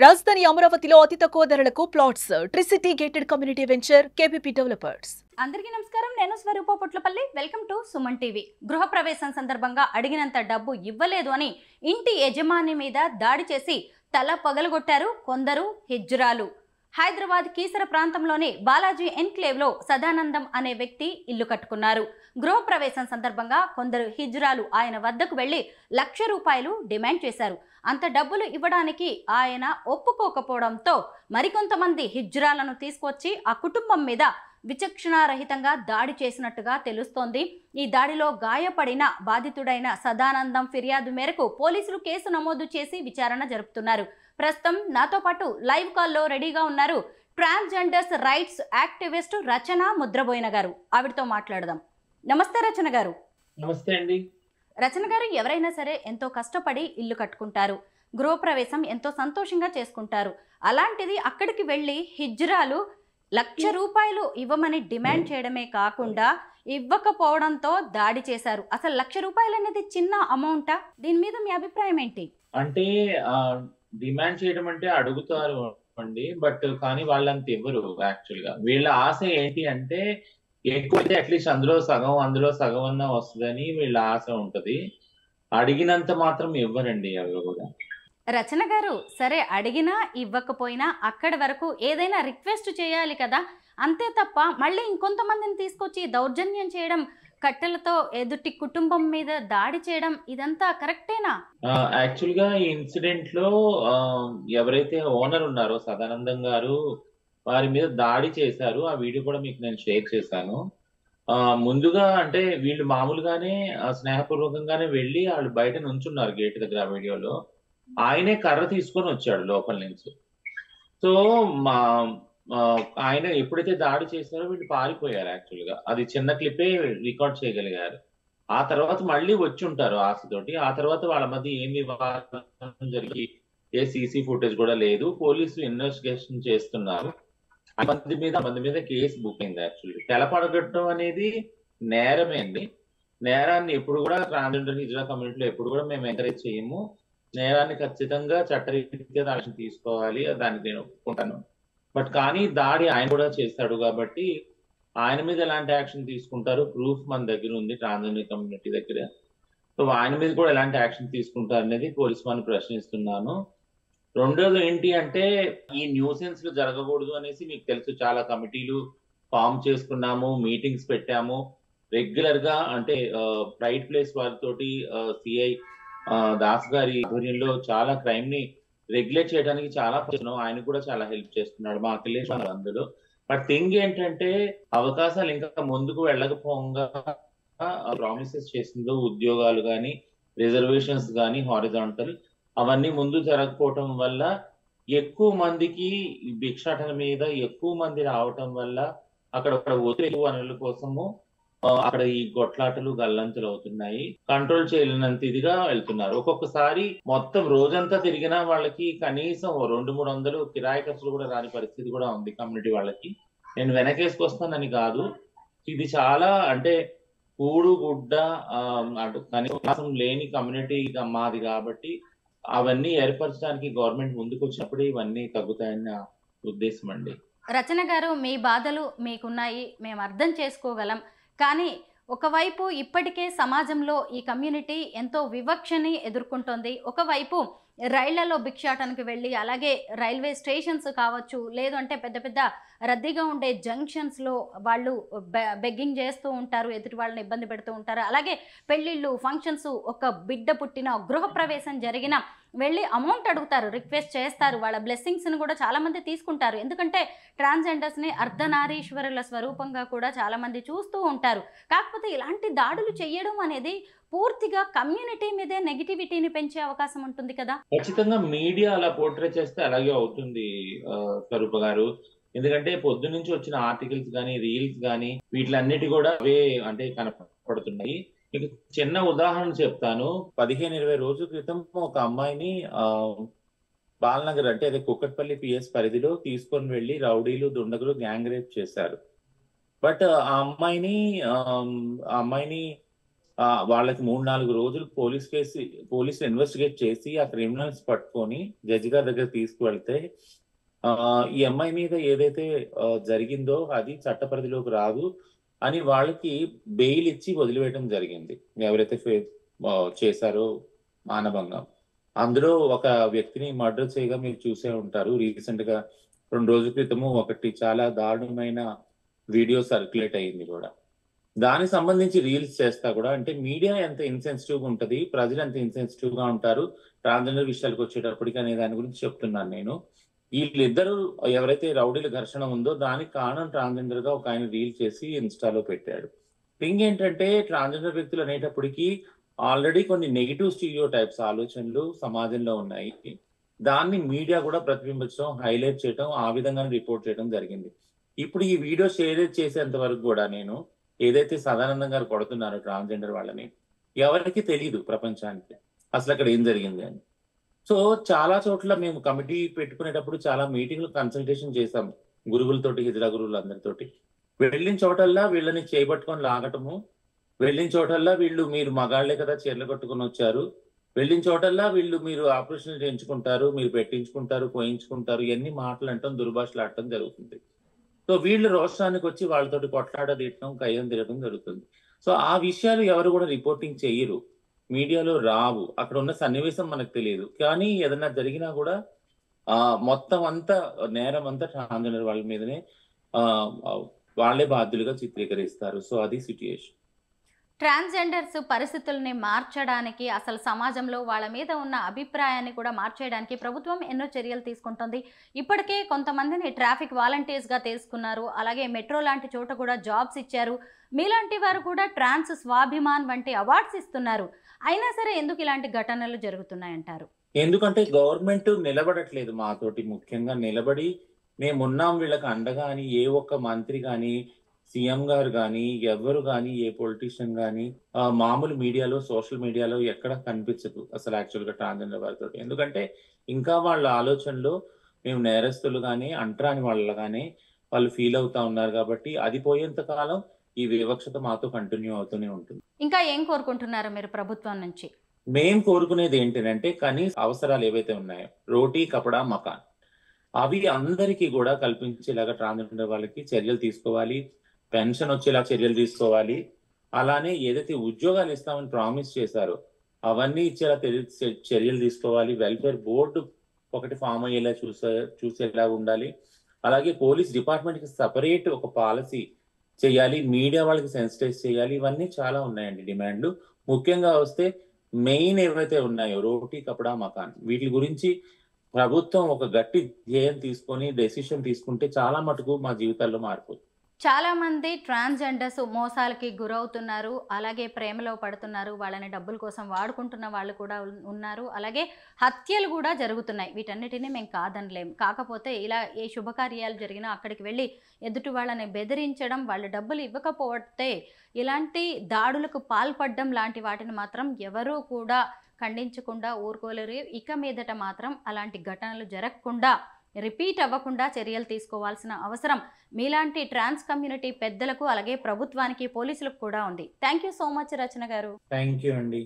రాజధాని అమరావతిలో అతి తక్కువ ధరలకు plots Tricity gated community venture KPP developers. అందరికీ నమస్కారం. నేను Swaroopa Potlapalli. Welcome to Suman TV. గృహప్రవేశం సందర్భంగా అడిగినంత డబ్బు ఇవ్వలేదు అని ఇంటి యజమాని మీద దాడి చేసి తల పగలగొట్టారు కొందరు హిజ్రాలు. హైదరాబాద్ కీసర ప్రాంతంలోని బాలాజీ ఎన్క్లేవ్లో సదానందం అనే వ్యక్తి ఇల్లు కట్టుకున్నారు. గృహప్రవేశం సందర్భంగా కొందరు హిజ్రాలు ఆయన వద్దకు వెళ్లి ₹1,00,000 డిమాండ్ చేశారు. అంత డబ్బులు ఇవ్వడానికి ఆయన ఒప్పుకోకపోవడంతో మరికొంతమంది హిజ్రాలను తీసుకొచ్చి ఆ కుటుంబం మీద విచక్షణారహితంగా దాడి చేసినట్టుగా తెలుస్తోంది. ఈ దాడిలో గాయపడిన బాధితుడైన సదానందం ఫిర్యాదు మేరకు పోలీసులు కేసు నమోదు చేసి విచారణ జరుపుతున్నారు. ప్రస్తుతం నాతో పాటు లైవ్ కాల్లో రెడీగా ఉన్నారు ట్రాన్స్జెండర్స్ రైట్స్ యాక్టివిస్ట్ రచన ముద్రబోయిన గారు. ఆవిడతో మాట్లాడదాం. నమస్తే రచన గారు. నమస్తే అండి. రచన గారు, ఎవరైనా సరే ఎంతో కష్టపడి ఇల్లు కట్టుకుంటారు, గృహప్రవేశం ఎంతో సంతోషంగా చేసుకుంటారు. అలాంటిది అక్కడికి వెళ్ళి హిజ్రాలు ₹1,00,000 ఇవ్వమని డిమాండ్ చేయడమే కాకుండా ఇవ్వకపోవడంతో దాడి చేశారు. అసలు ₹1,00,000 అనేది చిన్న అమౌంటా? దీని మీద మీ అభిప్రాయం ఏంటి? అంటే డిమాండ్ చేయడం అంటే అడుగుతారు అండి, బట్ కానీ వాళ్ళంత ఇవ్వరు. యాక్చువల్ గా వీళ్ళ ఆశ ఏంటి అంటే ఎక్కువైతే అట్లీస్ట్ అందులో సగం అన్నా వస్తుందని వీళ్ళ ఆశ ఉంటది. అడిగినంత మాత్రం ఇవ్వరండి ఎవరు కూడా. రచన గారు, సరే అడిగినా ఇవ్వకపోయినా అక్కడి వరకు ఏదైనా రిక్వెస్ట్ చేయాలి కదా, అంతే తప్ప మళ్ళీ ఇంకొంతమందిని తీసుకొచ్చి దౌర్జన్యం చేయడం, కట్టెలతో ఎదుటి కుటుంబం మీద దాడి చేయడం, ఇదంతా కరెక్టేనా? యాక్చువల్ గా ఈ ఇన్సిడెంట్ లో ఎవరైతే ఓనర్ ఉన్నారో సదానందం గారు, వారి మీద దాడి చేశారు. ఆ వీడియో కూడా మీకు నేను షేర్ చేశాను. ముందుగా అంటే వీళ్ళు మామూలుగానే స్నేహపూర్వకంగానే వెళ్ళి వాళ్ళు బయట నుంచున్నారు గేట్ దగ్గర. ఆ వీడియోలో ఆయనే కర్ర తీసుకొని వచ్చాడు లోపల నుంచి. సో ఆయన ఎప్పుడైతే దాడి చేశారో వీళ్ళు పారిపోయారు. యాక్చువల్ గా అది చిన్న క్లిప్పే రికార్డ్ చేయగలిగారు. ఆ తర్వాత మళ్ళీ వచ్చి ఉంటారు ఆశతోటి. ఆ తర్వాత వాళ్ళ మధ్య ఏం వివాదం జరిగి ఏ సీసీ ఫుటేజ్ కూడా లేదు. పోలీసులు ఇన్వెస్టిగేషన్ చేస్తున్నారు. మంది మీద కేసు బుక్ అయింది. యాక్చువల్లీ తెలపడగట్టడం అనేది నేరమే అండి. నేరాన్ని ఎప్పుడు కూడా ట్రాన్స్జెండర్ హిజ్రా కమ్యూనిటీలో ఎప్పుడు కూడా మేము ఎంకరేజ్ చేయము. నేరాన్ని ఖచ్చితంగా చట్టరీత్యా యాక్షన్ తీసుకోవాలి, దానికి నేను ఒప్పుకుంటాను. బట్ కానీ దాడి ఆయన కూడా చేస్తాడు కాబట్టి ఆయన మీద ఎలాంటి యాక్షన్ తీసుకుంటారు, ప్రూఫ్ మన దగ్గర ఉంది ట్రాన్స్జెండర్ కమ్యూనిటీ దగ్గర. సో ఆయన మీద కూడా ఎలాంటి యాక్షన్ తీసుకుంటారు అనేది పోలీసు వారిని ప్రశ్నిస్తున్నాను. రెండోది ఏంటి అంటే ఈ న్యూసెన్స్ లో జరగకూడదు అనేసి మీకు తెలుసు, చాలా కమిటీలు ఫామ్ చేసుకున్నాము, మీటింగ్స్ పెట్టాము రెగ్యులర్ గా. అంటే ప్రైడ్ ప్లేస్ వారితోటి సిఐ దాస్ గారి ఆధ్వర్యంలో చాలా క్రైమ్ ని రెగ్యులేట్ చేయడానికి చాలా ఆయన కూడా చాలా హెల్ప్ చేస్తున్నాడు మా అఖిలేష్ అందులో. బట్ థింగ్ ఏంటంటే అవకాశాలు ఇంకా ముందుకు వెళ్ళకపోగా ప్రామిసెస్ చేసిందో ఉద్యోగాలు కానీ, రిజర్వేషన్స్ కానీ, హారిజాంటల్ అవన్నీ ముందు జరగకపోవటం వల్ల ఎక్కువ మందికి భిక్షాటన మీద ఎక్కువ మంది రావటం వల్ల అక్కడ ఒత్తిడి వనరుల కోసము అక్కడ ఈ గొట్లాటలు గల్లంతులు అవుతున్నాయి. కంట్రోల్ చేయలేనంత ఇదిగా వెళ్తున్నారు. ఒక్కొక్కసారి మొత్తం రోజంతా తిరిగినా వాళ్ళకి కనీసం 200-300 కిరాయి ఖర్చులు కూడా రాని పరిస్థితి కూడా ఉంది కమ్యూనిటీ వాళ్ళకి. నేను వెనకేసుకొస్తానని కాదు, ఇది చాలా అంటే కూడు గుడ్డ కనీసం లేని కమ్యూనిటీ మాది కాబట్టి అవన్నీ ఏర్పరచడానికి గవర్నమెంట్ ముందుకు వచ్చినప్పుడు ఇవన్నీ తగ్గుతాయని నా ఉద్దేశం అండి. రచన గారు, మీ బాధలు మీకున్నాయి, మేము అర్థం చేసుకోగలం. కానీ ఒకవైపు ఇప్పటికే సమాజంలో ఈ కమ్యూనిటీ ఎంతో వివక్షని ఎదుర్కొంటోంది. ఒకవైపు రైళ్లలో భిక్షాటనకు వెళ్ళి, అలాగే రైల్వే స్టేషన్స్ కావచ్చు, లేదు అంటే పెద్ద పెద్ద రద్దీగా ఉండే జంక్షన్స్లో వాళ్ళు బెగ్గింగ్ చేస్తూ ఉంటారు, ఎదుటి వాళ్ళని ఇబ్బంది పెడుతూ ఉంటారు. అలాగే పెళ్ళిళ్ళు, ఫంక్షన్స్, ఒక బిడ్డ పుట్టిన, గృహప్రవేశం జరిగిన వెళ్ళి అమౌంట్ అడుగుతారు, రిక్వెస్ట్ చేస్తారు, వాళ్ళ బ్లెస్సింగ్స్ని కూడా చాలామంది తీసుకుంటారు. ఎందుకంటే ట్రాన్స్జెండర్స్ని అర్ధనారీశ్వరుల స్వరూపంగా కూడా చాలామంది చూస్తూ ఉంటారు. కాకపోతే ఇలాంటి దాడులు చేయడం అనేది పూర్తిగా కమ్యూనిటీ మీదే నెగిటివిటీని పెంచే అవకాశం ఉంటుంది కదా. ఖచ్చితంగా మీడియా అలా పోర్ట్రే చేస్తే అలాగే అవుతుంది స్వరూప గారు. ఎందుకంటే పొద్దు నుంచి వచ్చిన ఆర్టికల్స్ కానీ, రీల్స్ కానీ వీటిలన్నిటి కూడా అవే అంటే కనపడుతున్నాయి. మీకు చిన్న ఉదాహరణ చెప్తాను. 15-20 రోజుల క్రితం ఒక అమ్మాయిని బాలనగర్ అంటే అదే కుక్కట్పల్లి పిఎస్ పరిధిలో తీసుకొని వెళ్ళి రౌడీలు, దుండగులు గ్యాంగ్ రేప్ చేశారు. బట్ ఆ అమ్మాయిని వాళ్ళకి 3-4 రోజులు పోలీసులు ఇన్వెస్టిగేట్ చేసి ఆ క్రిమినల్స్ పట్టుకొని జడ్జి గారి దగ్గర తీసుకువెళ్తే ఈ అమ్మాయి మీద ఏదైతే జరిగిందో అది చట్ట పరిధిలోకి రాదు అని వాళ్ళకి బెయిల్ ఇచ్చి వదిలివేయడం జరిగింది. ఎవరైతే చేశారో మానభంగం, అందులో ఒక వ్యక్తిని మర్డర్ చేయగా మీరు చూసే ఉంటారు. రీసెంట్ గా 2 రోజుల క్రితము ఒకటి చాలా దారుణమైన వీడియో సర్క్యులేట్ అయ్యింది కూడా. దానికి సంబంధించి రీల్స్ చేస్తా కూడా, అంటే మీడియా ఎంత ఇన్సెన్సిటివ్ గా ఉంటది, ప్రజలు ఎంత ఇన్సెన్సిటివ్ గా ఉంటారు ట్రాన్స్జెండర్ విషయాలకు వచ్చేటప్పటికి అనే దాని గురించి చెప్తున్నాను నేను. వీళ్ళిద్దరు ఎవరైతే రౌడీల ఘర్షణ ఉందో దానికి కారణం ట్రాన్స్జెండర్ గా ఒక ఆయన రీల్ చేసి ఇన్స్టాలో పెట్టాడు. థింగ్ ఏంటంటే ట్రాన్స్జెండర్ వ్యక్తులు అనేటప్పటికీ ఆల్రెడీ కొన్ని నెగిటివ్ స్టీరియో టైప్స్ ఆలోచనలు సమాజంలో ఉన్నాయి. దాన్ని మీడియా కూడా ప్రతిబింబించడం, హైలైట్ చేయడం, ఆ విధంగా రిపోర్ట్ చేయడం జరిగింది. ఇప్పుడు ఈ వీడియో షేర్ చేసేంత వరకు కూడా నేను ఏదైతే సదానందం గారు కొడుతున్నారో ట్రాన్స్జెండర్ వాళ్ళని, ఎవరికి తెలియదు ప్రపంచానికి అసలు అక్కడ ఏం జరిగింది అని. సో చాలా చోట్ల మేము కమిటీ పెట్టుకునేటప్పుడు చాలా మీటింగ్లు కన్సల్టేషన్ చేసాం గురువులతోటి, హిజ్రా గురువులందరితోటి. వెళ్ళిన చోటల్లా వీళ్ళని చేపట్టుకొని లాగటము, వెళ్ళిన చోటల్లా వీళ్ళు మీరు మగాళ్లే కదా చీరలు కట్టుకొని వచ్చారు, వెళ్ళిన చోటల్లా వీళ్ళు మీరు ఆపరేషన్ చేయించుకుంటారు, మీరు పెట్టించుకుంటారు, పోయించుకుంటారు, ఇవన్నీ మాటలంటాం, దుర్భాషలు ఆడటం జరుగుతుంది. సో వీళ్ళు రోషానికి వచ్చి వాళ్ళతోటి కొట్లాట తీయటం, కయ్యం తిరగడం జరుగుతుంది. సో ఆ విషయాలు ఎవరు కూడా రిపోర్టింగ్ చెయ్యరు, మీడియాలో రావు, అక్కడ ఉన్న సన్నివేశం మనకు తెలియదు. కానీ ఏదైనా జరిగినా కూడా మొత్తం అంతా నేరం అంతా ట్రాన్స్జెండర్ వాళ్ళ మీదనే వాళ్ళే బాధ్యులుగా చిత్రీకరిస్తారు. సో అది సిట్యుయేషన్. ట్రాన్స్జెండర్స్ పరిస్థితుల్ని మార్చడానికి, అసలు సమాజంలో వాళ్ళ మీద ఉన్న అభిప్రాయాన్ని కూడా మార్చేయడానికి ప్రభుత్వం ఎన్నో చర్యలు తీసుకుంటుంది. ఇప్పటికే కొంతమందిని ట్రాఫిక్ వాలంటీర్స్గా తీసుకున్నారు, అలాగే మెట్రో లాంటి చోట కూడా జాబ్స్ ఇచ్చారు. మీలాంటి వారు కూడా ట్రాన్స్ స్వాభిమాన్ వంటి అవార్డ్స్ ఇస్తున్నారు. అయినా సరే ఎందుకు ఇలాంటి ఘటనలు జరుగుతున్నాయంటారు? ఎందుకంటే గవర్నమెంట్ నిలబడట్లేదు మాతోటి. ముఖ్యంగా నిలబడి మేమున్నాం వీళ్ళకి అండగా అని ఏ ఒక్క మంత్రి కానీ, సీఎం గారు కానీ, ఎవరు కానీ, ఏ పొలిటీషియన్ కానీ మామూలు మీడియాలో, సోషల్ మీడియాలో ఎక్కడ కనిపించదు అసలు యాక్చువల్గా ట్రాన్స్జెండర్ వారితో. ఎందుకంటే ఇంకా వాళ్ళ ఆలోచనలో మేము నేరస్తులు కానీ, అంటరాని వాళ్ళగానే వాళ్ళు ఫీల్ అవుతా ఉన్నారు. కాబట్టి అది పోయేంత కాలం ఈ వివక్షత మాతో కంటిన్యూ అవుతూనే ఉంటుంది. ఇంకా ఏం కోరుకుంటున్నారు మీరు ప్రభుత్వం నుంచి? మేం కోరుకునేది ఏంటంటే కనీస అవసరాలు ఏవైతే ఉన్నాయో, రోటీ, కపడా, మకాన్, అవి అందరికీ కూడా కల్పించేలాగా ట్రాన్స్జెండర్ వాళ్ళకి చర్యలు తీసుకోవాలి. పెన్షన్ వచ్చేలా చర్యలు తీసుకోవాలి. అలానే ఏదైతే ఉద్యోగాలు ఇస్తామని ప్రామిస్ చేశారో అవన్నీ ఇచ్చేలా చర్యలు తీసుకోవాలి. వెల్ఫేర్ బోర్డు ఒకటి ఫామ్ అయ్యేలా చూసేలా ఉండాలి. అలాగే పోలీస్ డిపార్ట్మెంట్ కి సపరేట్ ఒక పాలసీ చేయాలి. మీడియా వాళ్ళకి సెన్సిటైజ్ చేయాలి. ఇవన్నీ చాలా ఉన్నాయండి డిమాండ్లు. ముఖ్యంగా వస్తే మెయిన్ ఏవైతే ఉన్నాయో రోటీ, కపడా, మకాన్, వీటి గురించి ప్రభుత్వం ఒక గట్టి ధ్యేయం తీసుకొని డెసిషన్ తీసుకుంటే చాలా మటుకు మా జీవితాల్లో మార్పు. చాలా మంది ట్రాన్స్జెండర్స్ మోసాలకి గురవుతున్నారు, అలాగే ప్రేమలో పడుతున్నారు, వాళ్ళని డబ్బుల కోసం వాడుకుంటున్న వాళ్ళు కూడా ఉన్నారు, అలాగే హత్యలు కూడా జరుగుతున్నాయి. వీటన్నిటిని మేము కాదనలేం. కాకపోతే ఇలా ఏ శుభకార్యాలు జరిగినా అక్కడికి వెళ్ళి ఎదుటి వాళ్ళని బెదిరించడం, వాళ్ళు డబ్బులు ఇవ్వకపోతే ఇలాంటి దాడులకు పాల్పడడం లాంటి వాటిని మాత్రం ఎవరూ కూడా ఖండించకుండా ఊరుకోలేరు. ఇక మీదట మాత్రం అలాంటి ఘటనలు జరగకుండా, రిపీట్ అవ్వకుండా చర్యలు తీసుకోవాల్సిన అవసరం మీలాంటి ట్రాన్స్ కమ్యూనిటీ పెద్దలకు, అలాగే ప్రభుత్వానికి, పోలీసులకు కూడా ఉంది. థ్యాంక్ యూ సో మచ్ రచన గారు. థ్యాంక్ యూ అండి.